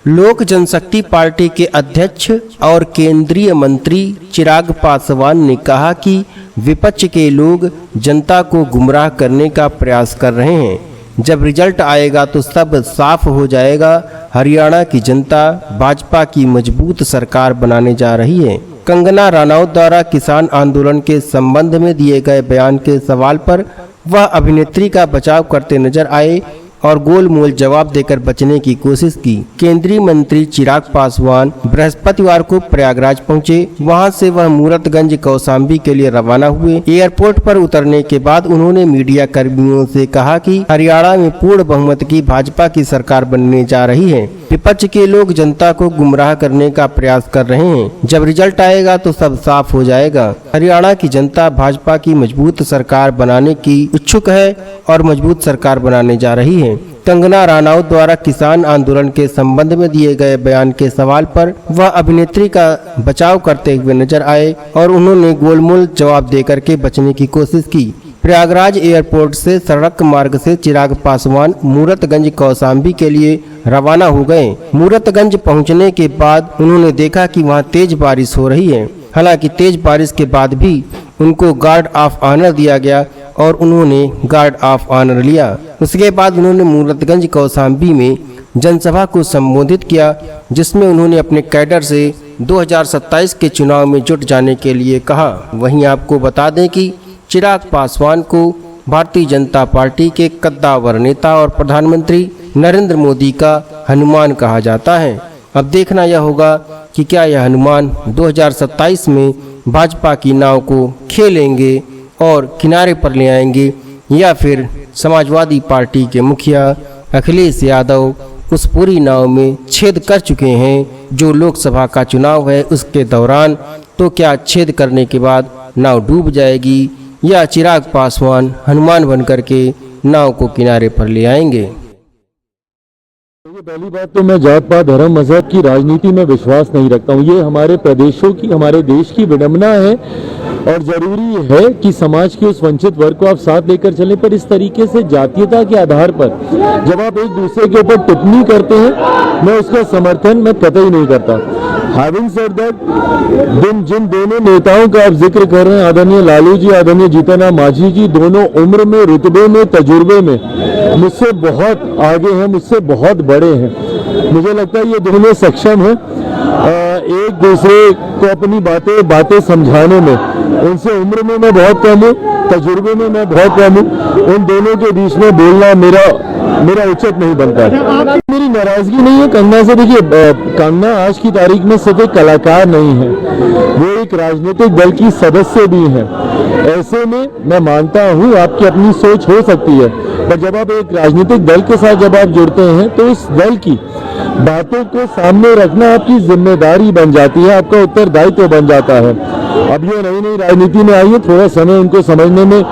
लोक जनशक्ति पार्टी के अध्यक्ष और केंद्रीय मंत्री चिराग पासवान ने कहा कि विपक्ष के लोग जनता को गुमराह करने का प्रयास कर रहे हैं। जब रिजल्ट आएगा तो सब साफ हो जाएगा। हरियाणा की जनता भाजपा की मजबूत सरकार बनाने जा रही है। कंगना रनौत द्वारा किसान आंदोलन के संबंध में दिए गए बयान के सवाल पर वह अभिनेत्री का बचाव करते नजर आए और गोलमोल जवाब देकर बचने की कोशिश की। केंद्रीय मंत्री चिराग पासवान बृहस्पतिवार को प्रयागराज पहुंचे। वहां से वह मूरतगंज कौशाम्बी के लिए रवाना हुए। एयरपोर्ट पर उतरने के बाद उन्होंने मीडिया कर्मियों से कहा कि हरियाणा में पूर्ण बहुमत की भाजपा की सरकार बनने जा रही है। विपक्ष के लोग जनता को गुमराह करने का प्रयास कर रहे हैं। जब रिजल्ट आएगा तो सब साफ हो जाएगा। हरियाणा की जनता भाजपा की मजबूत सरकार बनाने की इच्छुक है और मजबूत सरकार बनाने जा रही है। कंगना रनौत द्वारा किसान आंदोलन के संबंध में दिए गए बयान के सवाल पर वह अभिनेत्री का बचाव करते हुए नजर आए और उन्होंने गोलमोल जवाब देकर के बचने की कोशिश की। प्रयागराज एयरपोर्ट से सड़क मार्ग से चिराग पासवान मूरतगंज कौशाम्बी के लिए रवाना हो गए। मूरतगंज पहुंचने के बाद उन्होंने देखा कि वहां तेज बारिश हो रही है। हालांकि तेज बारिश के बाद भी उनको गार्ड ऑफ ऑनर दिया गया और उन्होंने गार्ड ऑफ ऑनर लिया। उसके बाद उन्होंने मूरतगंज कौशाम्बी में जनसभा को संबोधित किया, जिसमें उन्होंने अपने कैडर से 2027 के चुनाव में जुट जाने के लिए कहा। वहीं आपको बता दें कि चिराग पासवान को भारतीय जनता पार्टी के कद्दावर नेता और प्रधानमंत्री नरेंद्र मोदी का हनुमान कहा जाता है। अब देखना यह होगा कि क्या यह हनुमान 2027 में भाजपा की नाव को खेलेंगे और किनारे पर ले आएंगे, या फिर समाजवादी पार्टी के मुखिया अखिलेश यादव उस पूरी नाव में छेद कर चुके हैं। जो लोकसभा का चुनाव है उसके दौरान, तो क्या छेद करने के बाद नाव डूब जाएगी या चिराग पासवान हनुमान बनकर के नाव को किनारे पर ले आएंगे। पहली बात तो मैं जात पात धर्म मजहब की राजनीति में विश्वास नहीं रखता हूँ। ये हमारे प्रदेशों की, हमारे देश की विडंबना है और जरूरी है कि समाज के उस वंचित वर्ग को आप साथ लेकर चलें। पर इस तरीके से जातीयता के आधार पर जब आप एक दूसरे के ऊपर टिप्पणी करते हैं, मैं उसका समर्थन मैं कतई नहीं करता। हैविंग सेड दैट, जिन दोनों नेताओं का आप जिक्र कर रहे हैं, आदरणीय लालू जी, आदरणीय जीतन राम मांझी जी, दोनों उम्र में, रुतबे में, तजुर्बे में मुझसे बहुत आगे हैं, मुझसे बहुत बड़े हैं। मुझे लगता है ये दोनों सक्षम हैं एक दूसरे को अपनी बातें समझाने में। उनसे उम्र में मैं बहुत कम हूँ, तजुर्बे में मैं बहुत कम हूँ। उन दोनों के बीच में बोलना मेरा उचित नहीं बनता है। मेरी नाराजगी नहीं है कंगना से। देखिए, कंगना आज की तारीख में सिर्फ एक कलाकार नहीं है, वो एक राजनीतिक दल की सदस्य भी है। ऐसे में मैं मानता हूँ आपकी अपनी सोच हो सकती है, पर जब आप एक राजनीतिक दल के साथ जब आप जुड़ते हैं तो उस दल की बातों को सामने रखना आपकी जिम्मेदारी बन जाती है, आपका उत्तरदायित्व बन जाता है। अब ये नई राजनीति में आई है, थोड़ा समय उनको समझने में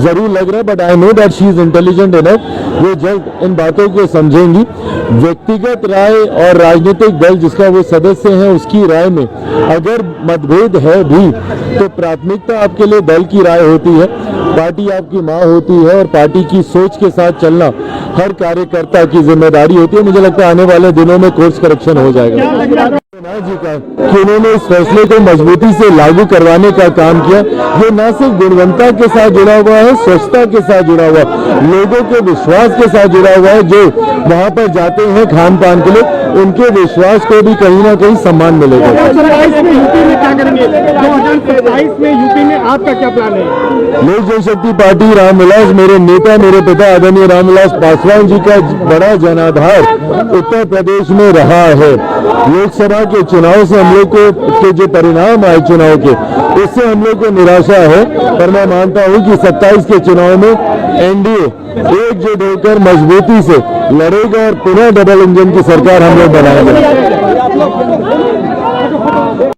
जरूर लग रहा है, but I know that she is intelligent enough. वो जल्द इन बातों को समझेंगी। व्यक्तिगत राय और राजनीतिक दल जिसका वो सदस्य है उसकी राय में अगर मतभेद है भी, तो प्राथमिकता आपके लिए दल की राय होती है। पार्टी आपकी माँ होती है और पार्टी की सोच के साथ चलना हर कार्यकर्ता की जिम्मेदारी होती है। मुझे लगता है आने वाले दिनों में कोर्स करेक्शन हो जाएगा जी का कि उन्होंने इस फैसले को मजबूती से लागू करवाने का काम किया। ये न सिर्फ गुणवत्ता के साथ जुड़ा हुआ है, स्वच्छता के साथ जुड़ा हुआ, लोगों के विश्वास के साथ जुड़ा हुआ है। जो वहाँ पर जाते हैं खान पान के लिए, उनके विश्वास को भी कहीं ना कहीं सम्मान मिलेगा। 2027 में यूपी में क्या करेंगे? 2027 में यूपी में आपका क्या प्लान है? लोक जनशक्ति पार्टी रामविलास, मेरे नेता, मेरे पिता आदरणीय रामविलास पासवान जी का बड़ा जनाधार उत्तर प्रदेश में रहा है। लोकसभा के चुनाव से हम लोग के जो परिणाम आए चुनाव के, उससे हम लोग को निराशा है, पर मैं मानता हूं कि 27 के चुनाव में एनडीए एकजुट होकर मजबूती से लड़ेगा और पुनः डबल इंजन की सरकार हम लोग बनाएंगे।